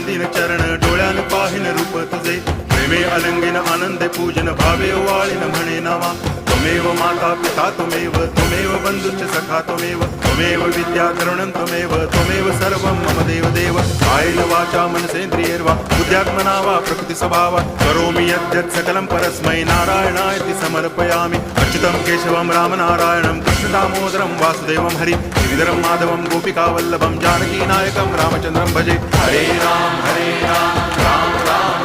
दिन चरण डोळ्यान पाहिन रूप तुझे प्रेमे अलंगिन आनंदे पूजन भावे वाळीन म्हणे नावा त्वमेव माता पिता त्वमेव बंधुश्च सखा त्वमेव विद्या तरुणं त्वमेव सर्वं मम देव कायेन वाचा मनसेन्द्रियैर्वा बुद्ध्यात्मना वा प्रकृति स्वभावा करोमि यद्यत् सकलं परस्मै नारायणायति समर्पयामि अच्युतं केशवं रामनारायणं कृष्णदामोदरं वासुदेवं हरि गिरिधरं माधवं गोपिकावल्लभं जानकीनायकं रामचन्द्रं भजे हरे राम राम राम